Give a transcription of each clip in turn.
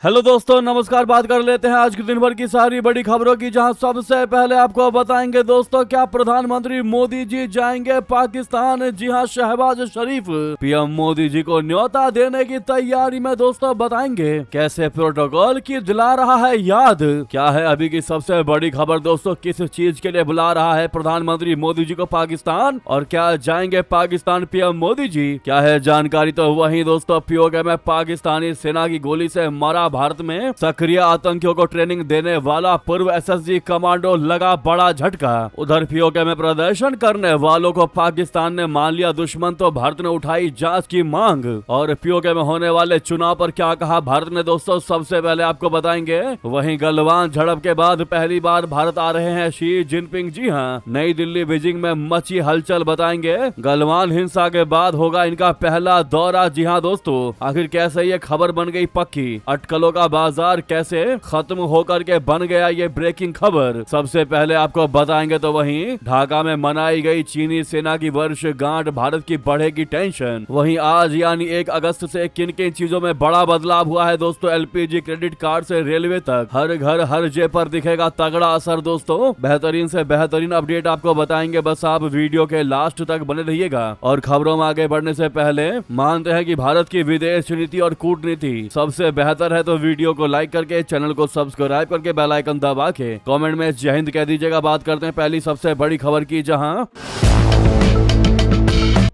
Hello दोस्तों, नमस्कार। बात कर लेते हैं आज के दिन भर की सारी बड़ी खबरों की, जहां सबसे पहले आपको बताएंगे दोस्तों, क्या प्रधानमंत्री मोदी जी जाएंगे पाकिस्तान। जी हां, शहबाज शरीफ पीएम मोदी जी को न्योता देने की तैयारी में दोस्तों बताएंगे कैसे प्रोटोकॉल की दिला रहा है याद। क्या है अभी की सबसे बड़ी खबर दोस्तों, किस चीज के लिए बुला रहा है प्रधानमंत्री मोदी जी को पाकिस्तान, और क्या जाएंगे पाकिस्तान पीएम मोदी जी, क्या है जानकारी। तो वहीं दोस्तों पीओके में पाकिस्तानी सेना की गोली से मारा भारत में सक्रिय आतंकियों को ट्रेनिंग देने वाला पूर्व एसएसजी कमांडो, लगा बड़ा झटका। उधर पीओके में प्रदर्शन करने वालों को पाकिस्तान ने मान लिया दुश्मन, तो भारत ने उठाई जांच की मांग। और पीओके में होने वाले चुनाव पर क्या कहा भारत ने दोस्तों, सबसे पहले आपको बताएंगे। वहीं गलवान झड़प के बाद पहली बार भारत आ रहे हैं शी जिनपिंग। जी हां, नई दिल्ली बीजिंग में मची हलचल बताएंगे। गलवान हिंसा के बाद होगा इनका पहला दौरा। जी हां दोस्तों, आखिर कैसे ये खबर बन गई पक्की, अटकलों का बाजार कैसे खत्म होकर के बन गया, ये ब्रेकिंग खबर सबसे पहले आपको बताएंगे। तो वहीं ढाका में मनाई गई चीनी सेना की वर्षगांठ, भारत की बढ़ेगी टेंशन। वहीं आज यानी 1 अगस्त से किन किन चीजों में बड़ा बदलाव हुआ है दोस्तों, एलपीजी क्रेडिट कार्ड से रेलवे तक, हर घर हर जेब पर दिखेगा तगड़ा असर दोस्तों। बेहतरीन से बेहतरीन अपडेट आपको बताएंगे, बस आप वीडियो के लास्ट तक बने रहिएगा। और खबरों में आगे बढ़ने से पहले मानते हैं कि भारत की विदेश नीति और कूटनीति सबसे बेहतर है, तो वीडियो को लाइक करके चैनल को सब्सक्राइब करके बेल आइकन दबा के कमेंट में जय हिंद कह दीजिएगा। बात करते हैं पहली सबसे बड़ी खबर की, जहां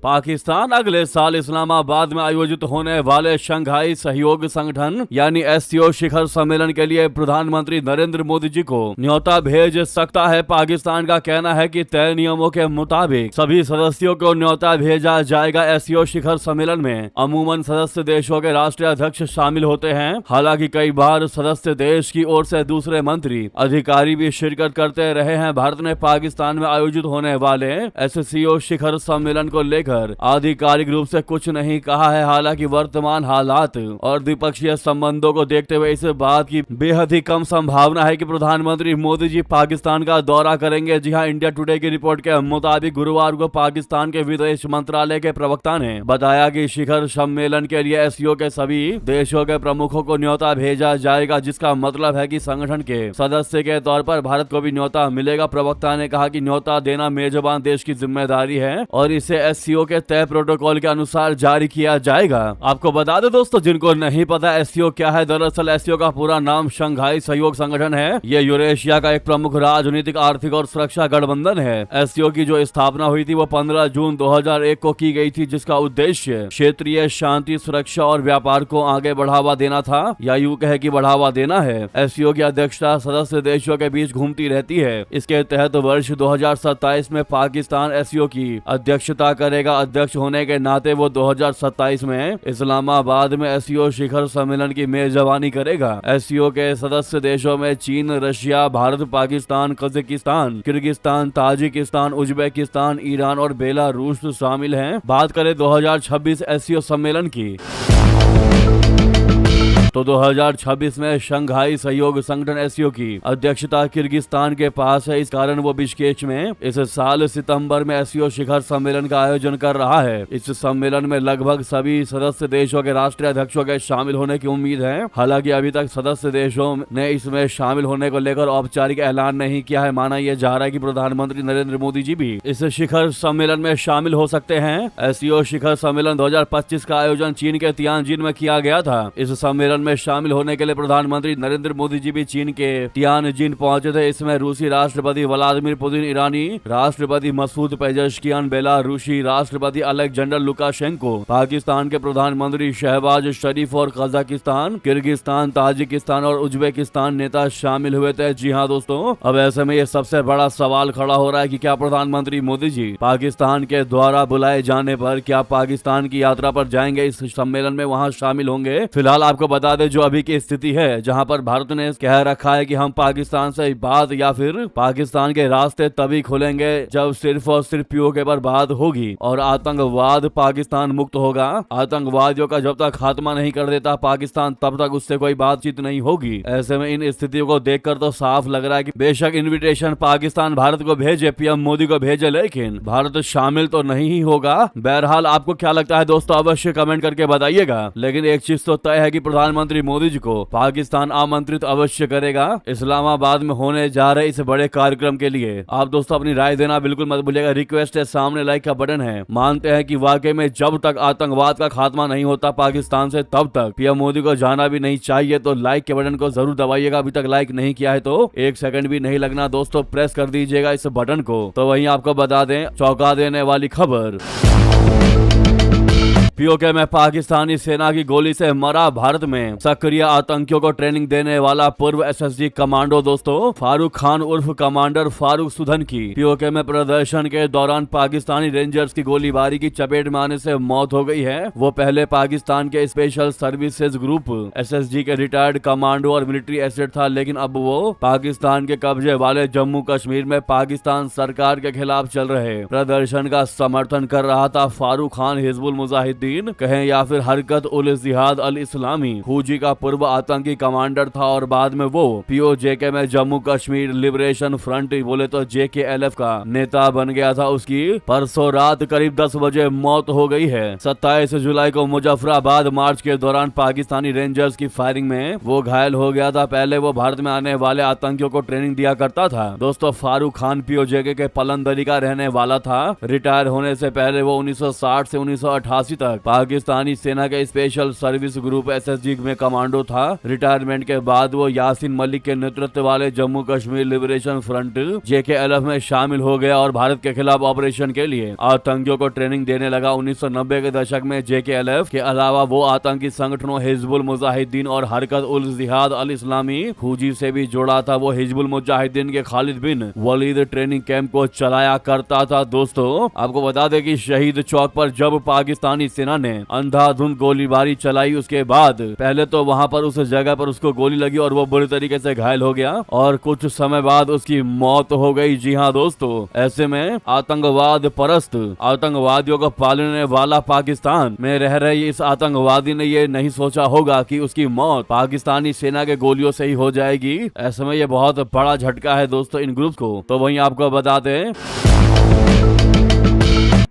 पाकिस्तान अगले साल इस्लामाबाद में आयोजित होने वाले शंघाई सहयोग संगठन यानी एससीओ शिखर सम्मेलन के लिए प्रधानमंत्री नरेंद्र मोदी जी को न्योता भेज सकता है। पाकिस्तान का कहना है कि तय नियमों के मुताबिक सभी सदस्यों को न्योता भेजा जाएगा। एससीओ शिखर सम्मेलन में अमूमन सदस्य देशों के राष्ट्रीय अध्यक्ष शामिल होते हैं। हालांकि कई बार सदस्य देश की ओर से दूसरे मंत्री अधिकारी भी शिरकत करते रहे हैं। भारत ने पाकिस्तान में आयोजित होने वाले एससीओ शिखर सम्मेलन को लेकर आधिकारिक रूप से कुछ नहीं कहा है। हालांकि वर्तमान हालात और द्विपक्षीय संबंधों को देखते हुए इस बात की बेहद ही कम संभावना है कि प्रधानमंत्री मोदी जी पाकिस्तान का दौरा करेंगे। जी हां, इंडिया टुडे की रिपोर्ट के मुताबिक गुरुवार को पाकिस्तान के विदेश मंत्रालय के प्रवक्ता ने बताया कि शिखर सम्मेलन के लिए एससीओ के सभी देशों के प्रमुखों को न्योता भेजा जाएगा, जिसका मतलब है कि संगठन के सदस्य के तौर पर भारत को भी न्योता मिलेगा। प्रवक्ता ने कहा कि न्योता देना मेजबान देश की जिम्मेदारी है और इसे एससीओ के तय प्रोटोकॉल के अनुसार जारी किया जाएगा। आपको बता दें दोस्तों, जिनको नहीं पता एससीओ क्या है, दरअसल एससीओ का पूरा नाम शंघाई सहयोग संगठन है। ये यूरेशिया का एक प्रमुख राजनीतिक, आर्थिक और सुरक्षा गठबंधन है। एससीओ की जो स्थापना हुई थी वो 15 जून 2001 को की गई थी, जिसका उद्देश्य क्षेत्रीय शांति, सुरक्षा और व्यापार को आगे बढ़ावा देना था, या यूं कहे कि बढ़ावा देना है। एससीओ की अध्यक्षता सदस्य देशों के बीच घूमती रहती है। इसके तहत वर्ष 2027 में पाकिस्तान एससीओ की अध्यक्षता करेगा। अध्यक्ष होने के नाते वो 2027 में इस्लामाबाद में एससीओ शिखर सम्मेलन की मेजबानी करेगा। एससीओ के सदस्य देशों में चीन, Russia, Bharat, Pakistan, Kazakhstan, Kyrgyzstan, Tajikistan, Uzbekistan, Iran और बेलारूस शामिल हैं। बात करें 2026 एससीओ सम्मेलन की, तो 2026 में शंघाई सहयोग संगठन एससीओ की अध्यक्षता किर्गिस्तान के पास है। इस कारण वो बिश्केक में इस साल सितंबर में एससीओ शिखर सम्मेलन का आयोजन कर रहा है। इस सम्मेलन में लगभग सभी सदस्य देशों के राष्ट्रीय अध्यक्षों के शामिल होने की उम्मीद है। हालांकि अभी तक सदस्य देशों ने इसमें शामिल होने को लेकर औपचारिक ऐलान नहीं किया है। माना यह जा रहा है कि प्रधानमंत्री नरेंद्र मोदी जी भी इस शिखर सम्मेलन में शामिल हो सकते हैं। एससीओ शिखर सम्मेलन 2025 का आयोजन चीन के तियानजिन में किया गया था। इस सम्मेलन में शामिल होने के लिए प्रधानमंत्री नरेंद्र मोदी जी भी चीन के तियानजिन पहुंचे थे। इसमें रूसी राष्ट्रपति व्लादिमीर पुतिन, ईरानी राष्ट्रपति मसूद पेजेश्कियान, बेलारूसी राष्ट्रपति अलेक्जेंडर लुकाशेंको, पाकिस्तान के प्रधानमंत्री शहबाज शरीफ और कजाकिस्तान, किर्गिस्तान, ताजिकिस्तान और उज्बेकिस्तान नेता शामिल हुए थे। जी हाँ दोस्तों, अब ऐसे में ये सबसे बड़ा सवाल खड़ा हो रहा है कि क्या प्रधानमंत्री मोदी जी पाकिस्तान के द्वारा बुलाए जाने पर क्या पाकिस्तान की यात्रा पर जाएंगे, इस सम्मेलन में वहाँ शामिल होंगे। फिलहाल आपको बता दें जो अभी की स्थिति है, जहां पर भारत ने कह रखा है कि हम पाकिस्तान से बात या फिर पाकिस्तान के रास्ते तभी खुलेंगे जब सिर्फ और सिर्फ पीओके पर बात होगी और आतंकवाद पाकिस्तान मुक्त होगा। आतंकवादियों का जब तक खात्मा नहीं कर देता पाकिस्तान, तब तक उससे कोई बातचीत नहीं होगी। ऐसे में इन स्थितियों को देखकर तो साफ लग रहा है कि बेशक इन्विटेशन पाकिस्तान भारत को भेजे, पीएम मोदी को भेजे, लेकिन भारत शामिल तो नहीं ही होगा। बहरहाल आपको क्या लगता है दोस्तों, अवश्य कमेंट करके बताइएगा। लेकिन एक चीज तो तय है कि प्रधानमंत्री प्रधानमंत्री मोदी जी को पाकिस्तान आमंत्रित अवश्य करेगा इस्लामाबाद में होने जा रहे इस बड़े कार्यक्रम के लिए। आप दोस्तों अपनी राय देना बिल्कुल मत भूलिएगा। रिक्वेस्ट है, सामने लाइक का बटन है। मानते हैं कि वाकई में जब तक आतंकवाद का खात्मा नहीं होता पाकिस्तान से तब तक पीएम मोदी को जाना भी नहीं चाहिए। तो लाइक के बटन को जरूर दबाइएगा। अभी तक लाइक नहीं किया है तो 1 सेकंड भी नहीं लगना दोस्तों, प्रेस कर दीजिएगा इस बटन को। तो वहीं आपको बता दें चौंका देने वाली खबर, पीओके में पाकिस्तानी सेना की गोली से मरा भारत में सक्रिय आतंकियों को ट्रेनिंग देने वाला पूर्व एसएसजी कमांडो दोस्तों फारूक खान उर्फ कमांडर फारूक सुधन की पीओके में प्रदर्शन के दौरान पाकिस्तानी रेंजर्स की गोलीबारी की चपेट में आने से मौत हो गई है। वो पहले पाकिस्तान के स्पेशल सर्विसेज ग्रुप एसएसजी के रिटायर्ड कमांडो और मिलिट्री एसेट था, लेकिन अब वो पाकिस्तान के कब्जे वाले जम्मू कश्मीर में पाकिस्तान सरकार के खिलाफ चल रहे प्रदर्शन का समर्थन कर रहा था। फारूक खान हिजबुल मुजाहिदीन कहें या फिर हरकत उल जिहाद अल इस्लामी हुजी का पूर्व आतंकी कमांडर था और बाद में वो पीओजेके में जम्मू कश्मीर लिबरेशन फ्रंट बोले तो JKLF का नेता बन गया था। उसकी परसों रात करीब 10 बजे मौत हो गई है। 27 जुलाई को मुजफ्फराबाद मार्च के दौरान पाकिस्तानी रेंजर्स की फायरिंग में वो घायल हो गया था। पहले वो भारत में आने वाले आतंकियों को ट्रेनिंग दिया करता था। दोस्तों फारूक खान पीओजेके के पलंदरी का रहने वाला था। रिटायर होने से पहले वो 1960 से 1988 तक पाकिस्तानी सेना के स्पेशल सर्विस ग्रुप एसएसजी में कमांडो था। रिटायरमेंट के बाद वो यासीन मलिक के नेतृत्व वाले Jammu Kashmir liberation front JKLF में शामिल हो गया और भारत के खिलाफ ऑपरेशन के लिए आतंकियों को ट्रेनिंग देने लगा। 1990 के दशक में JKLF के अलावा वो आतंकी संगठनों हिजबुल मुजाहिदीन और हरकत उल जिहाद अल इस्लामी हुजी से भी जुड़ा था। वो हिजबुल मुजाहिदीन के खालिद बिन वलीद ट्रेनिंग कैंप को चलाया करता था। दोस्तों आपको बता दें कि शहीद चौक पर जब पाकिस्तानी सेना ने अंधाधुंध गोलीबारी चलाई, उसके बाद पहले तो वहां पर उस जगह पर उसको गोली लगी और वो बुरी तरीके से घायल हो गया और कुछ समय बाद उसकी मौत हो गई। जी हाँ दोस्तों, ऐसे में आतंकवाद परस्त आतंकवादियों को पालने वाला पाकिस्तान में रह रहे इस आतंकवादी ने ये नहीं सोचा होगा कि उसकी मौत पाकिस्तानी सेना के गोलियों से ही हो जाएगी। ऐसे में ये बहुत बड़ा झटका है दोस्तों इन ग्रुप को। तो वहीं आपको बता दें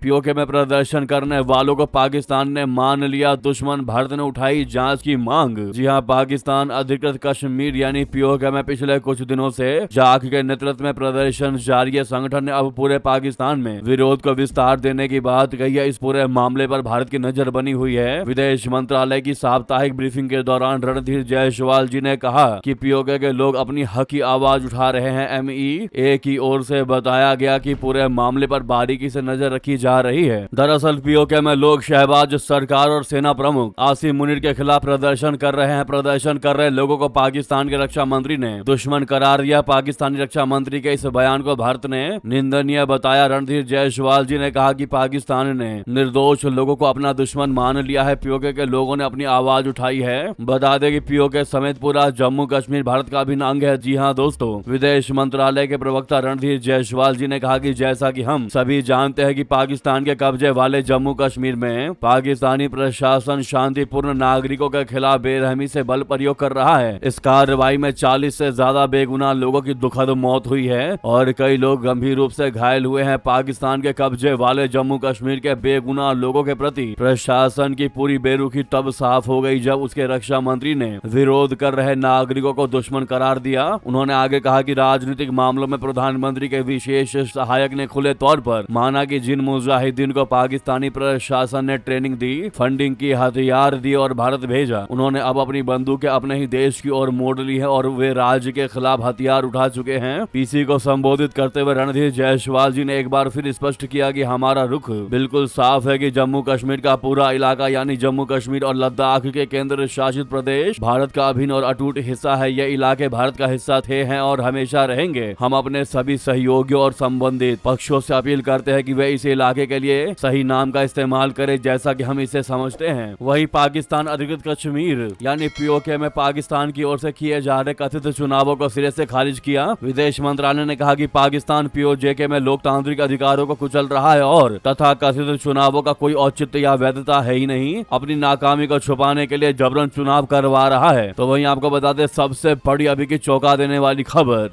पीओके में प्रदर्शन करने वालों को पाकिस्तान ने मान लिया दुश्मन, भारत ने उठाई जांच की मांग। जी हां, पाकिस्तान अधिकृत कश्मीर यानी पीओके में पिछले कुछ दिनों से जाक के नेतृत्व में प्रदर्शन जारी है। संगठन ने अब पूरे पाकिस्तान में विरोध को विस्तार देने की बात कही है। इस पूरे मामले पर भारत की नजर बनी हुई है। विदेश मंत्रालय की साप्ताहिक ब्रीफिंग के दौरान रणधीर जायसवाल जी ने कहा कि पीओके के लोग अपनी हक की आवाज उठा रहे हैं। MEA की ओर से बताया गया कि पूरे मामले पर बारीकी से नजर रखी जा रही है। दरअसल पीओके में लोग शहबाज सरकार और सेना प्रमुख आसिम मुनीर के खिलाफ प्रदर्शन कर रहे हैं। प्रदर्शन कर रहे लोगों को पाकिस्तान के रक्षा मंत्री ने दुश्मन करार दिया। पाकिस्तानी रक्षा मंत्री के इस बयान को भारत ने निंदनीय बताया। रणधीर जायसवाल जी ने कहा कि पाकिस्तान ने निर्दोष लोगों को अपना दुश्मन मान लिया है। पीओके के लोगों ने अपनी आवाज उठाई है। बता दें कि पीओके समेत पूरा जम्मू कश्मीर भारत का अभिन्न अंग है। जी हाँ दोस्तों, विदेश मंत्रालय के प्रवक्ता रणधीर जायसवाल जी ने कहा कि जैसा कि हम सभी जानते हैं कि पाकिस्तान के कब्जे वाले जम्मू कश्मीर में पाकिस्तानी प्रशासन शांतिपूर्ण नागरिकों के खिलाफ बेरहमी से बल प्रयोग कर रहा है। इस कार्रवाई में 40 से ज्यादा बेगुनाह लोगों की दुखद मौत हुई है और कई लोग गंभीर रूप से घायल हुए हैं। पाकिस्तान के कब्जे वाले जम्मू कश्मीर के बेगुनाह लोगों के प्रति प्रशासन की पूरी बेरुखी तब साफ हो गई जब उसके रक्षा मंत्री ने विरोध कर रहे नागरिकों को दुश्मन करार दिया। उन्होंने आगे कहा कि राजनीतिक मामलों में प्रधानमंत्री के विशेष सहायक ने खुले तौर पर माना कि जिन मुजाहिदीन को पाकिस्तानी प्रशासन ने ट्रेनिंग दी, फंडिंग की, हथियार दिए और भारत भेजा, उन्होंने अब अपनी बंदूकें अपने ही देश की ओर मोड़ ली है और वे राज्य के खिलाफ हथियार उठा चुके हैं। पीसी को संबोधित करते हुए रणधीर जायसवाल जी ने एक बार फिर स्पष्ट किया कि हमारा रुख बिल्कुल साफ है कि जम्मू कश्मीर का पूरा इलाका यानी जम्मू कश्मीर और लद्दाख के केंद्र शासित प्रदेश भारत का अभिन्न और अटूट हिस्सा है। ये इलाके भारत का हिस्सा थे, हैं और हमेशा रहेंगे। हम अपने सभी सहयोगियों और संबंधित पक्षों से अपील करते हैं कि वे इस इलाके के लिए सही नाम का इस्तेमाल करें जैसा कि हम इसे समझते हैं। वहीं पाकिस्तान अधिकृत कश्मीर यानी पीओके में पाकिस्तान की ओर से किए जा रहे कथित चुनावों को सिरे से खारिज किया। विदेश मंत्रालय ने कहा कि पाकिस्तान पीओजेके में लोकतांत्रिक अधिकारों को कुचल रहा है और तथा कथित चुनावों का कोई औचित्य या वैधता है ही नहीं। अपनी नाकामी को छुपाने के लिए जबरन चुनाव करवा रहा है। तो वहीं आपको बता दें सबसे बड़ी अभी की चौंका देने वाली खबर,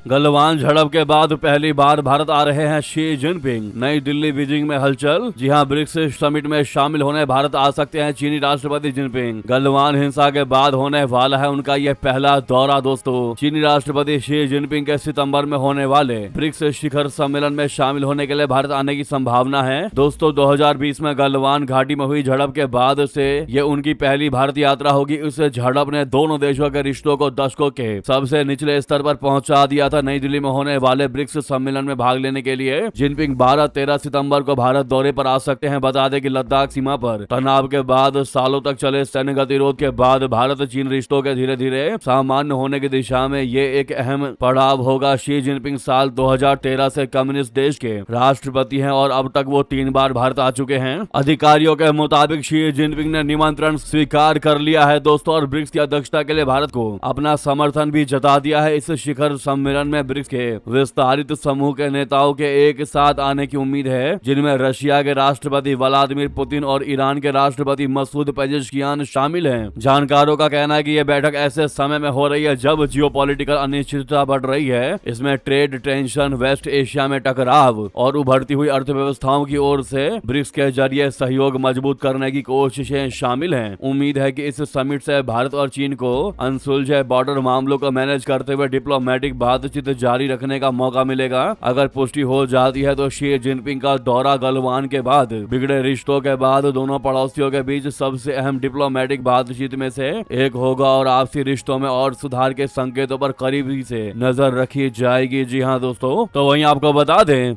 गलवान झड़प के बाद पहली बार भारत आ रहे हैं शी जिनपिंग। नई दिल्ली बीजिंग में हलचल। जी हां, ब्रिक्स समिट में शामिल होने भारत आ सकते हैं चीनी राष्ट्रपति जिनपिंग। गलवान हिंसा के बाद होने वाला है उनका यह पहला दौरा। दोस्तों, चीनी राष्ट्रपति शी जिनपिंग के सितंबर में होने वाले ब्रिक्स शिखर सम्मेलन में शामिल होने के लिए भारत आने की संभावना है। दोस्तों, 2020 में गलवान घाटी में हुई झड़प के बाद से ये उनकी पहली भारत यात्रा होगी। इस झड़प ने दोनों देशों के रिश्तों को दशकों के सबसे निचले स्तर पर पहुंचा दिया था। नई दिल्ली में होने वाले ब्रिक्स सम्मेलन में भाग लेने के लिए जिनपिंग 12-13 सितंबर को भारत दौरे पर आ सकते हैं। बता दें कि लद्दाख सीमा पर तनाव के बाद सालों तक चले सैन्य गतिरोध के बाद भारत चीन रिश्तों के धीरे धीरे सामान्य होने की दिशा में ये एक अहम पड़ाव होगा। शी जिनपिंग साल 2013 से कम्युनिस्ट देश के राष्ट्रपति हैं और अब तक वो 3 बार भारत आ चुके हैं। अधिकारियों के मुताबिक शी जिनपिंग ने निमंत्रण स्वीकार कर लिया है दोस्तों, और ब्रिक्स की अध्यक्षता के लिए भारत को अपना समर्थन भी जता दिया है। इस शिखर सम्मेलन में ब्रिक्स के विस्तारित समूह के नेताओं के एक साथ आने की उम्मीद है, जिनमें रशिया के राष्ट्रपति व्लादिमीर पुतिन और ईरान के राष्ट्रपति मसूद पेजेश्कियान शामिल हैं। जानकारों का कहना है कि यह बैठक ऐसे समय में हो रही है जब जियोपॉलिटिकल अनिश्चितता बढ़ रही है। इसमें ट्रेड टेंशन, वेस्ट एशिया में टकराव और उभरती हुई अर्थव्यवस्थाओं की ओर से ब्रिक्स के जरिए सहयोग मजबूत करने की कोशिशें शामिल हैं। उम्मीद है कि इस समिट से भारत और चीन को अनसुलझे बॉर्डर मामलों को मैनेज करते हुए डिप्लोमेटिक बातचीत जारी रखने का मौका मिलेगा। अगर पुष्टि हो जाती है तो शी जिनपिंग का दौरा गलवान के बाद बिगड़े रिश्तों के बाद दोनों पड़ोसियों के बीच सबसे अहम डिप्लोमेटिक बातचीत में से एक होगा और आपसी रिश्तों में और सुधार के संकेतों पर करीबी से नजर रखी जाएगी। जी हाँ दोस्तों, तो वहीं आपको बता दें,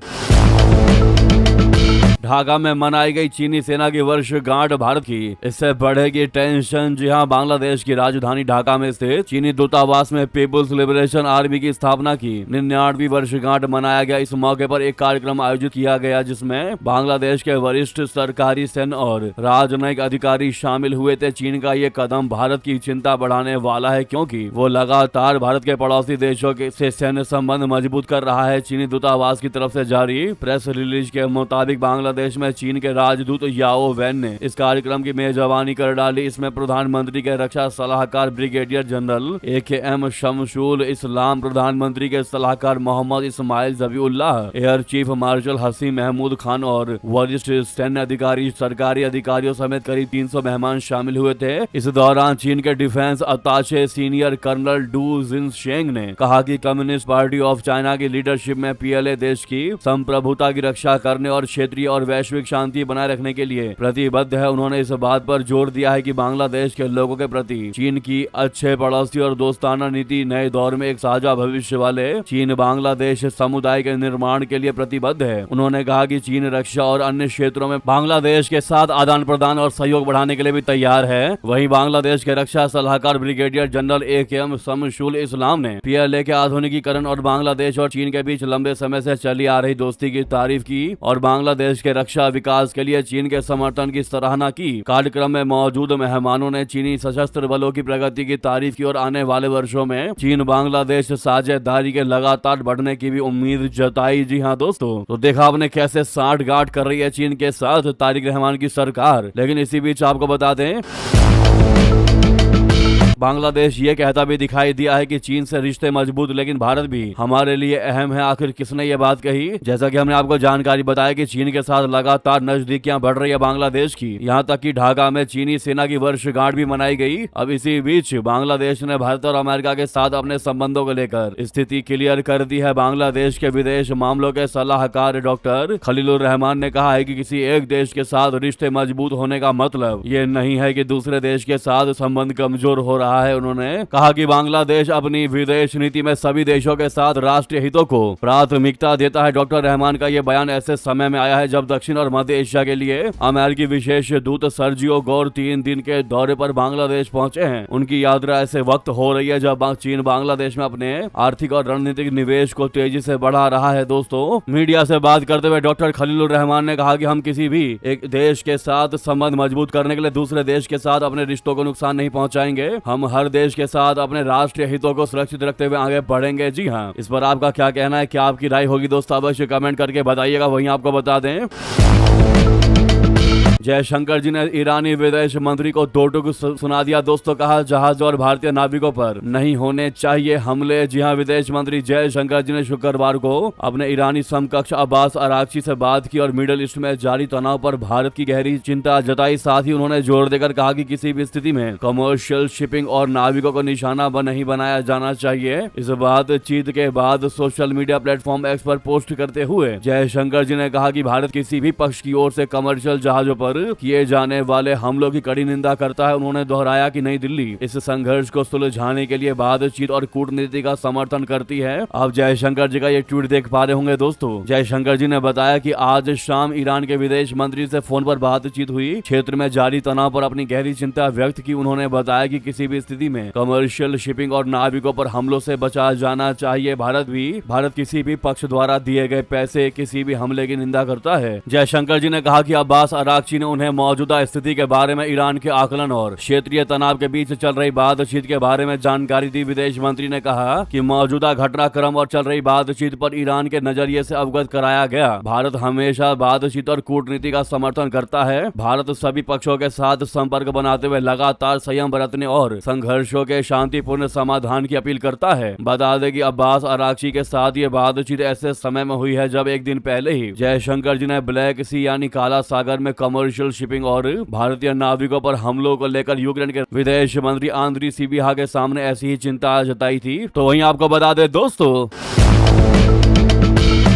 ढाका में मनाई गई चीनी सेना की वर्षगांठ भारत की, इससे बढ़ेगी टेंशन। जी हां, बांग्लादेश की राजधानी ढाका में स्थित चीनी दूतावास में पीपुल्स लिबरेशन आर्मी की स्थापना की 99वीं वर्षगांठ मनाया गया। इस मौके पर एक कार्यक्रम आयोजित किया गया जिसमें बांग्लादेश के वरिष्ठ सरकारी सैन्य और राजनयिक अधिकारी शामिल हुए थे। चीन का ये कदम भारत की चिंता बढ़ाने वाला है क्योंकि वो लगातार भारत के पड़ोसी देशों से सैन्य संबंध मजबूत कर रहा है। चीनी दूतावास की तरफ से जारी प्रेस रिलीज के मुताबिक बांग्लादेश में चीन के राजदूत याओ वैन ने इस कार्यक्रम की मेजबानी कर डाली। इसमें प्रधानमंत्री के रक्षा सलाहकार brigadier general AKM Shamsul Islam, प्रधानमंत्री के सलाहकार Mohammad Ismail Zabiullah, air chief marshal Hasi Mahmud Khan और वरिष्ठ सैन्य अधिकारी, सरकारी अधिकारियों समेत करीब 300 मेहमान शामिल हुए थे। इस दौरान चीन के defence attache senior colonel Du Jinsheng ने कहा कि कम्युनिस्ट पार्टी ऑफ चाइना की लीडरशिप में PLA देश की संप्रभुता की रक्षा करने और क्षेत्रीय और वैश्विक शांति बनाए रखने के लिए प्रतिबद्ध है। उन्होंने इस बात पर जोर दिया है कि बांग्लादेश के लोगों के प्रति चीन की अच्छे पड़ोसी और दोस्ताना नीति नए दौर में एक साझा भविष्य वाले चीन बांग्लादेश समुदाय के निर्माण के लिए प्रतिबद्ध है। उन्होंने कहा कि चीन रक्षा और अन्य क्षेत्रों में बांग्लादेश के साथ आदान प्रदान और सहयोग बढ़ाने के लिए भी तैयार है। वहीं बांग्लादेश के रक्षा सलाहकार ब्रिगेडियर जनरल AKM शमशुल इस्लाम ने PLA के आधुनिकीकरण और बांग्लादेश और चीन के बीच लंबे समय से चली आ रही दोस्ती की तारीफ की और बांग्लादेश के रक्षा विकास के लिए चीन के समर्थन की सराहना की। कार्यक्रम में मौजूद मेहमानों ने चीनी सशस्त्र बलों की प्रगति की तारीफ की और आने वाले वर्षों में चीन बांग्लादेश साझेदारी के लगातार बढ़ने की भी उम्मीद जताई। जी हाँ दोस्तों, तो देखा आपने कैसे साठगांठ कर रही है चीन के साथ तारिक रहमान की सरकार। लेकिन इसी बीच आपको बता दें, बांग्लादेश ये कहता भी दिखाई दिया है कि चीन से रिश्ते मजबूत लेकिन भारत भी हमारे लिए अहम है। आखिर किसने ये बात कही? जैसा कि हमने आपको जानकारी बताया कि चीन के साथ लगातार नजदीकियां बढ़ रही है बांग्लादेश की, यहाँ तक कि ढाका में चीनी सेना की वर्षगांठ भी मनाई गई। अब इसी बीच बांग्लादेश ने भारत और अमेरिका के साथ अपने संबंधों को लेकर स्थिति क्लियर कर दी है। बांग्लादेश के विदेश मामलों के सलाहकार डॉक्टर खलीलुर रहमान ने कहा है कि किसी एक देश के साथ रिश्ते मजबूत होने का मतलब ये नहीं है कि दूसरे देश के साथ संबंध कमजोर हो रहा है। उन्होंने कहा कि बांग्लादेश अपनी विदेश नीति में सभी देशों के साथ राष्ट्रीय हितों को प्राथमिकता देता है। डॉक्टर रहमान का यह बयान ऐसे समय में आया है जब दक्षिण और मध्य एशिया के लिए अमेरिकी विशेष दूत सर्जियो गौर 3 दिन के दौरे पर बांग्लादेश पहुंचे हैं। उनकी यात्रा ऐसे वक्त हो रही है जब चीन बांग्लादेश में अपने आर्थिक और रणनीतिक निवेश को तेजी से बढ़ा रहा है। दोस्तों, मीडिया से बात करते हुए डॉक्टर खलीलुर रहमान ने कहा कि हम किसी भी एक देश के साथ संबंध मजबूत करने के लिए दूसरे देश के साथ अपने रिश्तों को नुकसान नहीं पहुंचाएंगे। हम हर देश के साथ अपने राष्ट्रीय हितों को सुरक्षित रखते हुए आगे बढ़ेंगे। जी हाँ, इस पर आपका क्या कहना है? क्या आपकी राय होगी दोस्तों? अवश्य कमेंट करके बताइएगा। वहीं आपको बता दें, जयशंकर जी ने ईरानी विदेश मंत्री को दो टूक सुना दिया दोस्तों। कहा जहाज और भारतीय नाविकों पर नहीं होने चाहिए हमले। जी हां, विदेश मंत्री जयशंकर जी ने शुक्रवार को अपने ईरानी समकक्ष अब्बास अरागची से बात की और मिडिल ईस्ट में जारी तनाव पर भारत की गहरी चिंता जताई। साथ ही उन्होंने जोर देकर कहा कि किसी भी स्थिति में कमर्शियल शिपिंग और नाविकों को निशाना नहीं बनाया जाना चाहिए। इस बातचीत के बाद सोशल मीडिया प्लेटफॉर्म एक्स पर पोस्ट करते हुए जयशंकर जी ने कहा कि भारत किसी भी पक्ष की ओर से कमर्शियल जहाजों पर किए जाने वाले हमलों की कड़ी निंदा करता है। उन्होंने दोहराया कि नई दिल्ली इस संघर्ष को सुलझाने के लिए बातचीत और कूटनीति का समर्थन करती है। अब जयशंकर जी का ये ट्वीट देख पा रहे होंगे दोस्तों। जयशंकर जी ने बताया कि आज शाम ईरान के विदेश मंत्री से फोन पर बातचीत हुई। क्षेत्र में जारी तनाव पर अपनी गहरी चिंता व्यक्त की। उन्होंने बताया कि किसी भी स्थिति में कमर्शियल शिपिंग और नाविकों पर हमलों से बचा जाना चाहिए। भारत किसी भी पक्ष द्वारा दिए गए पैसे किसी भी हमले की निंदा करता है। जयशंकर जी ने कहा कि अब्बास अरागची ने उन्हें मौजूदा स्थिति के बारे में ईरान के आकलन और क्षेत्रीय तनाव के बीच चल रही बातचीत के बारे में जानकारी दी। विदेश मंत्री ने कहा कि मौजूदा घटनाक्रम और चल रही बातचीत पर ईरान के नजरिए से अवगत कराया गया। भारत हमेशा बातचीत और कूटनीति का समर्थन करता है। भारत सभी पक्षों के साथ संपर्क बनाते हुए लगातार संयम बरतने और संघर्षों के शांतिपूर्ण समाधान की अपील करता है। बता दें कि अब्बास अरागची के साथ ये बातचीत ऐसे समय में हुई है जब एक दिन पहले ही जयशंकर जी ने ब्लैक सी यानी काला सागर में कमर्शियल शिपिंग और भारतीय नाविकों पर हमलों को लेकर यूक्रेन के विदेश मंत्री आंद्री सिबिहा के सामने ऐसी ही चिंता जताई थी। तो वहीं आपको बता दें दोस्तों,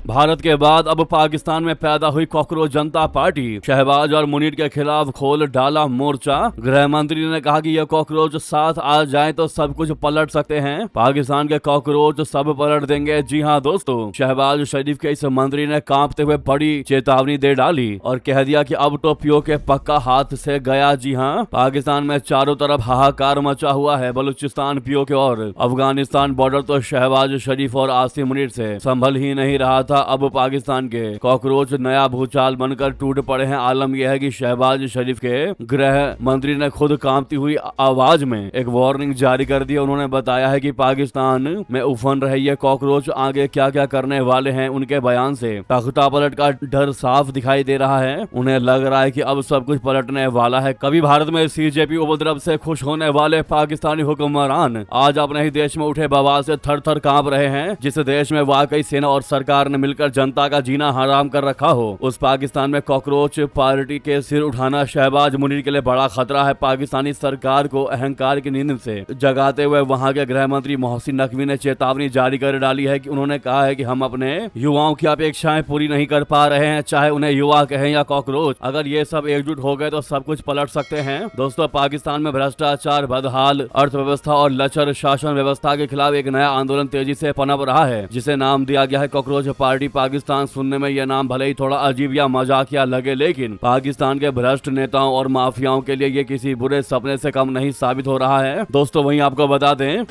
भारत के बाद अब पाकिस्तान में पैदा हुई कॉकरोच जनता पार्टी। शहबाज और मुनीर के खिलाफ खोल डाला मोर्चा। गृह मंत्री ने कहा कि यह कॉकरोच साथ आ जाए तो सब कुछ पलट सकते हैं। पाकिस्तान के कॉकरोच सब पलट देंगे। जी हां दोस्तों, शहबाज शरीफ के इस मंत्री ने कांपते हुए बड़ी चेतावनी दे डाली और कह दिया कि अब तो पीओ के पक्का हाथ से गया। जी हां, पाकिस्तान में चारों तरफ हाहाकार मचा हुआ है। बलूचिस्तान पीओ के और अफगानिस्तान बॉर्डर तो शहबाज शरीफ और आसिम मुनीर से संभल ही नहीं रहा था। अब पाकिस्तान के कॉकरोच नया भूचाल बनकर टूट पड़े हैं। आलम यह है कि शहबाज शरीफ के गृह मंत्री ने खुद कांपती हुई आवाज में एक वार्निंग जारी कर दी। उन्होंने बताया है कि पाकिस्तान में उफन रहे ये कॉकरोच आगे क्या क्या करने वाले हैं। उनके बयान से तख्ता पलट का डर साफ दिखाई दे रहा है। उन्हें लग रहा है कि अब सब कुछ पलटने वाला है। कभी भारत में सीजेपी उपद्रव से खुश होने वाले पाकिस्तानी हुक्मरान आज अपने ही देश में उठे बवाल से थर थर कांप रहे हैं। जिस देश में वाकई सेना और सरकार ने मिलकर जनता का जीना हराम कर रखा हो, उस पाकिस्तान में कॉकरोच पार्टी के सिर उठाना शहबाज मुनीर के लिए बड़ा खतरा है। पाकिस्तानी सरकार को अहंकार की नींद से जगाते हुए वहां के गृह मंत्री मोहसिन नकवी ने चेतावनी जारी कर डाली है कि उन्होंने कहा है कि हम अपने युवाओं की अपेक्षाएं पूरी नहीं कर पा रहे हैं, चाहे उन्हें युवा कहें या कॉकरोच। अगर ये सब एकजुट हो गए तो सब कुछ पलट सकते हैं। दोस्तों, पाकिस्तान में भ्रष्टाचार, बदहाल अर्थव्यवस्था और लचर शासन व्यवस्था के खिलाफ एक नया आंदोलन तेजी से पनप रहा है, जिसे नाम दिया गया है कॉकरोच पार्टी पाकिस्तान। सुनने में यह नाम भले ही थोड़ा अजीब या मजाकिया लगे, लेकिन पाकिस्तान के भ्रष्ट नेताओं और माफियाओं के लिए ये किसी बुरे सपने से कम नहीं साबित हो रहा है। दोस्तों, वहीं आपको बता दें,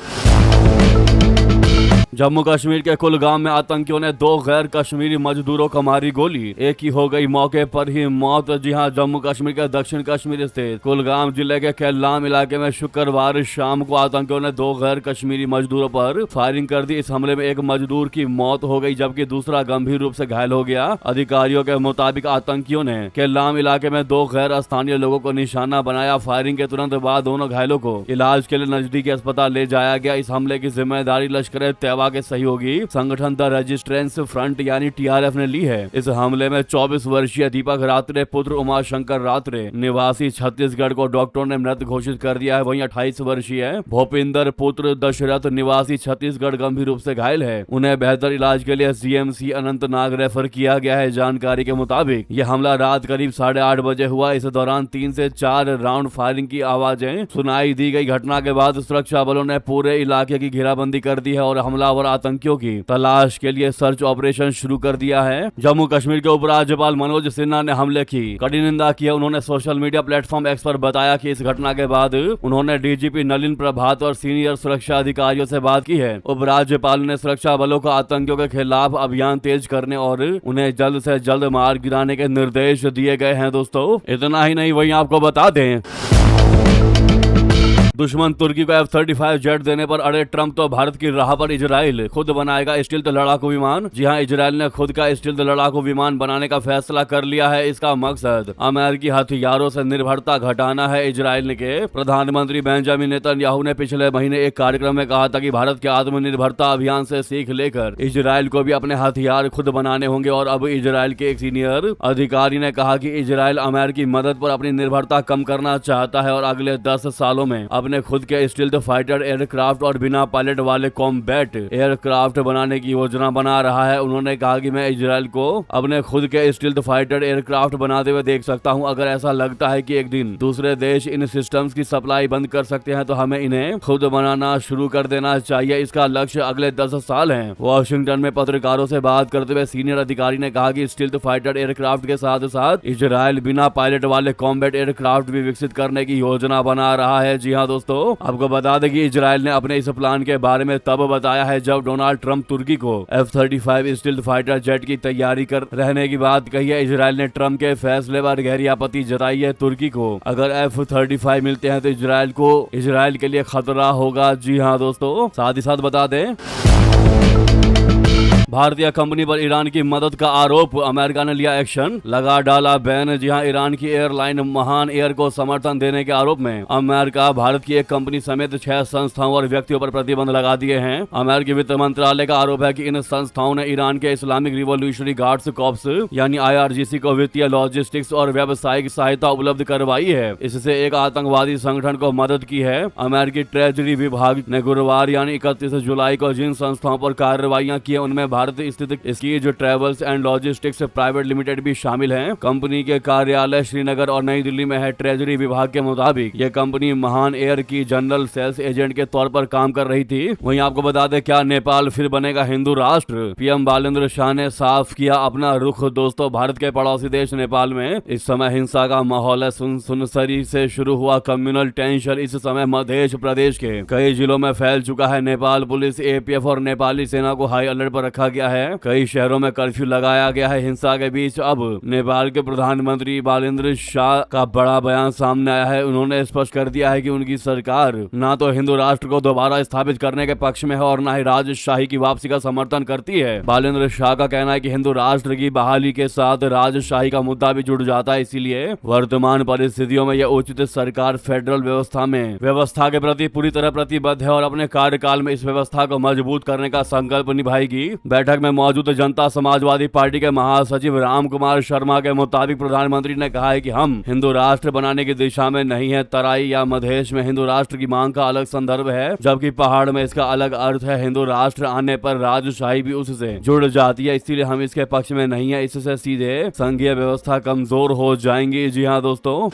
जम्मू कश्मीर के कुलगाम में आतंकियों ने 2 गैर कश्मीरी मजदूरों को मारी गोली। एक की हो गई मौके पर ही मौत। जी हां, जम्मू कश्मीर के दक्षिण कश्मीर स्थित कुलगाम जिले के कैलाम इलाके में शुक्रवार शाम को आतंकियों ने 2 गैर कश्मीरी मजदूरों पर फायरिंग कर दी। इस हमले में एक मजदूर की मौत हो गई जबकि दूसरा गंभीर रूप से घायल हो गया। अधिकारियों के मुताबिक आतंकियों ने कैलाम इलाके में 2 गैर स्थानीय लोगों को निशाना बनाया। फायरिंग के तुरंत बाद दोनों घायलों को इलाज के लिए नजदीकी अस्पताल ले जाया गया। इस हमले की जिम्मेदारी लश्कर तैयबा के सहयोगी संगठन द रेजिस्टेंस फ्रंट यानी टीआरएफ ने ली है। इस हमले में 24 वर्षीय दीपक रात्रे पुत्र उमा शंकर रात्रे निवासी छत्तीसगढ़ को डॉक्टरों ने मृत घोषित कर दिया है। वहीं 28 वर्षीय भूपिंदर पुत्र दशरथ निवासी छत्तीसगढ़ गंभीर रूप से घायल है। उन्हें बेहतर इलाज के लिए सीएमसी अनंतनाग रेफर किया गया है। जानकारी के मुताबिक यह हमला रात करीब 8:30 बजे हुआ। इस दौरान 3 से 4 राउंड फायरिंग की आवाजें सुनाई दी गई। घटना के बाद सुरक्षा बलों ने पूरे इलाके की घेराबंदी कर दी है और हमलावर आतंकियों की तलाश के लिए सर्च ऑपरेशन शुरू कर दिया है। जम्मू कश्मीर के उपराज्यपाल मनोज सिन्हा ने हमले की कड़ी निंदा की है। उन्होंने सोशल मीडिया प्लेटफॉर्म एक्स पर बताया कि इस घटना के बाद उन्होंने डीजीपी नलिन प्रभात और सीनियर सुरक्षा अधिकारियों से बात की है। उपराज्यपाल ने सुरक्षा बलों को आतंकियों के खिलाफ अभियान तेज करने और उन्हें जल्द से जल्द मार गिराने के निर्देश दिए गए हैं। दोस्तों, इतना ही नहीं, वहीं आपको बता दें, दुश्मन तुर्की को F-35 जेट देने पर अड़े ट्रंप तो भारत की राह पर इजराइल खुद बनाएगा स्टील्थ लड़ाकू विमान। जी हां, इजराइल ने खुद का स्टील्थ लड़ाकू विमान बनाने का फैसला कर लिया है। इसका मकसद अमेरिकी हथियारों से निर्भरता घटाना है। इजराइल के प्रधानमंत्री बेंजामिन नेतन्याहू ने पिछले महीने एक कार्यक्रम में कहा था कि भारत के आत्मनिर्भरता अभियान से सीख लेकर इजराइल को भी अपने हथियार खुद बनाने होंगे। और अब इजराइल के एक सीनियर अधिकारी ने कहा कि इजराइल अमेरिकी मदद पर अपनी निर्भरता कम करना चाहता है और अगले 10 सालों में अपने खुद के स्टील्थ फाइटर एयरक्राफ्ट और बिना पायलट वाले कॉम्बैट एयरक्राफ्ट बनाने की योजना बना रहा है। उन्होंने कहा कि मैं इजराइल को अपने खुद के स्टील्थ फाइटर एयरक्राफ्ट बनाते हुए देख सकता हूं। अगर ऐसा लगता है कि एक दिन दूसरे देश इन सिस्टम्स की सप्लाई बंद कर सकते हैं तो हमें इन्हें खुद बनाना शुरू कर देना चाहिए। इसका लक्ष्य अगले 10 साल है। वॉशिंगटन में पत्रकारों से बात करते हुए सीनियर अधिकारी ने कहा कि स्टील्थ फाइटर एयरक्राफ्ट के साथ साथ इजराइल बिना पायलट वाले कॉम्बैट एयरक्राफ्ट भी विकसित करने की योजना बना रहा है। जी हाँ दोस्तों, आपको बता दें कि इजराइल ने अपने इस प्लान के बारे में तब बताया है जब डोनाल्ड ट्रंप तुर्की को F-35 स्टील्थ फाइटर जेट की तैयारी कर रहने की बात कही है। इजराइल ने ट्रंप के फैसले पर गहरी आपत्ति जताई है। तुर्की को अगर F-35 मिलते हैं तो इजराइल के लिए खतरा होगा। जी हाँ दोस्तों, साथ ही साथ बता दें भारतीय कंपनी पर ईरान की मदद का आरोप, अमेरिका ने लिया एक्शन, लगा डाला बैन। जी हां, ईरान की एयरलाइन महान एयर को समर्थन देने के आरोप में अमेरिका भारत की एक कंपनी समेत 6 संस्थाओं और व्यक्तियों पर प्रतिबंध लगा दिए हैं। अमेरिकी वित्त मंत्रालय का आरोप है कि इन संस्थाओं ने ईरान के इस्लामिक रिवॉल्यूशनरी गार्ड्स कॉर्प्स यानी IRGC को वित्तीय, लॉजिस्टिक्स और व्यावसायिक सहायता उपलब्ध करवाई है। इससे एक आतंकवादी संगठन को मदद की है। अमेरिकी ट्रेजरी विभाग ने गुरुवार यानी 31 जुलाई को जिन संस्थाओं पर कार्रवाइयां की उनमें भारत स्थित इसकी जो travels and logistics private limited भी शामिल है। कंपनी के कार्यालय श्रीनगर और नई दिल्ली में है। ट्रेजरी विभाग के मुताबिक यह कंपनी महान एयर की जनरल सेल्स एजेंट के तौर पर काम कर रही थी। वहीं आपको बता दें, क्या नेपाल फिर बनेगा हिंदू राष्ट्र? पीएम बालेंद्र शाह ने साफ किया अपना रुख। दोस्तों, भारत के पड़ोसी देश नेपाल में इस समय हिंसा का माहौल है। सुनसरी से शुरू हुआ कम्युनल टेंशन इस समय मध्य प्रदेश के कई जिलों में फैल चुका है। नेपाल पुलिस, APF और नेपाली सेना को हाई अलर्ट पर रखा गया है। कई शहरों में कर्फ्यू लगाया गया है। हिंसा के बीच अब नेपाल के प्रधानमंत्री बालेंद्र शाह का बड़ा बयान सामने आया है। उन्होंने स्पष्ट कर दिया है कि उनकी सरकार ना तो हिंदू राष्ट्र को दोबारा स्थापित करने के पक्ष में है और ना ही राजशाही की वापसी का समर्थन करती है। बालेंद्र शाह का कहना है कि हिंदू राष्ट्र की बहाली के साथ राजशाही का मुद्दा भी जुड़ जाता है। इसीलिए वर्तमान परिस्थितियों में यह उचित सरकार फेडरल व्यवस्था के प्रति पूरी तरह प्रतिबद्ध है और अपने कार्यकाल में इस व्यवस्था को मजबूत करने का संकल्प निभाएगी। बैठक में मौजूद जनता समाजवादी पार्टी के महासचिव राम कुमार शर्मा के मुताबिक प्रधानमंत्री ने कहा है कि हम हिंदू राष्ट्र बनाने की दिशा में नहीं है। तराई या मधेश में हिंदू राष्ट्र की मांग का अलग संदर्भ है, जबकि पहाड़ में इसका अलग अर्थ है। हिंदू राष्ट्र आने पर राजशाही भी उससे जुड़ जाती है, इसीलिए हम इसके पक्ष में नहीं है। इससे सीधे संघीय व्यवस्था कमजोर हो जाएंगी। जी हाँ दोस्तों,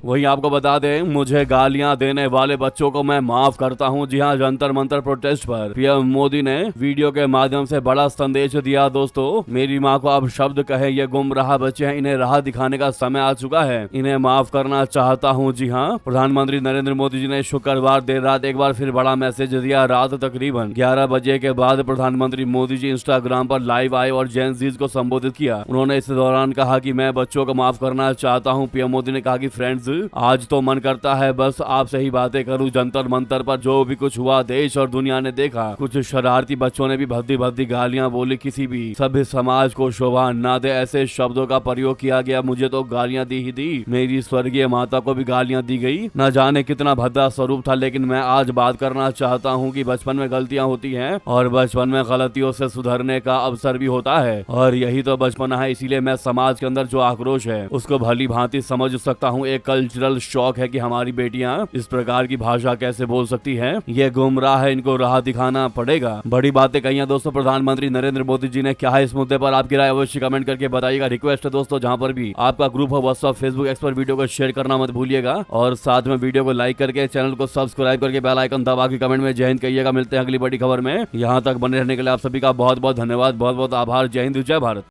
वहीं आपको बता दें, मुझे गालियां देने वाले बच्चों को मैं माफ करता हूं। जी हां, जंतर मंतर प्रोटेस्ट पर पीएम मोदी ने वीडियो के माध्यम से बड़ा संदेश दिया। दोस्तों, मेरी मां को अब शब्द कहे, ये गुमराह बच्चे हैं, इन्हें राह दिखाने का समय आ चुका है, इन्हें माफ करना चाहता हूं। जी हां, प्रधानमंत्री नरेंद्र मोदी जी ने शुक्रवार देर रात एक बार फिर बड़ा मैसेज दिया। रात तकरीबन 11 बजे के बाद प्रधानमंत्री मोदी जी इंस्टाग्राम पर लाइव आए और जेन जीज को संबोधित किया। उन्होंने इस दौरान कहा कि मैं बच्चों को माफ करना चाहता हूँ। पीएम मोदी ने कहा कि फ्रेंड्स, आज तो मन करता है बस आपसे ही बातें करूं। जंतर मंतर पर जो भी कुछ हुआ देश और दुनिया ने देखा। कुछ शरारती बच्चों ने भी भद्दी भद्दी गालियां बोली। किसी भी सभ्य समाज को शोभा न दे ऐसे शब्दों का प्रयोग किया गया। मुझे तो गालियां दी ही दी, मेरी स्वर्गीय माता को भी गालियां दी गई। न जाने कितना भद्दा स्वरूप था, लेकिन मैं आज बात करना चाहता हूं कि बचपन में गलतियां होती हैं और बचपन में गलतियों से सुधरने का अवसर भी होता है और यही तो बचपना है। इसीलिए मैं समाज के अंदर जो आक्रोश है उसको भली भांति समझ सकता हूँ। एक कल्चरल शौक है कि हमारी बेटियां इस प्रकार की भाषा कैसे बोल सकती हैं। ये गुमराह है, इनको राह दिखाना पड़ेगा। बड़ी बातें कही हैं दोस्तों प्रधानमंत्री नरेंद्र मोदी जी ने। क्या है इस मुद्दे पर आपकी राय अवश्य कमेंट करके बताइएगा। रिक्वेस्ट है दोस्तों, जहां पर भी आपका ग्रुप हो व्हाट्सएप, फेसबुक, एक्स पर वीडियो को शेयर करना मत भूलिएगा और साथ में वीडियो को लाइक करके चैनल को सब्सक्राइब करके बेल आइकन दबा के कमेंट में जय हिंद कहिएगा। मिलते हैं अगली बड़ी खबर में। यहाँ तक बने रहने के लिए आप सभी का बहुत बहुत धन्यवाद, बहुत बहुत आभार। जय हिंद, जय भारत।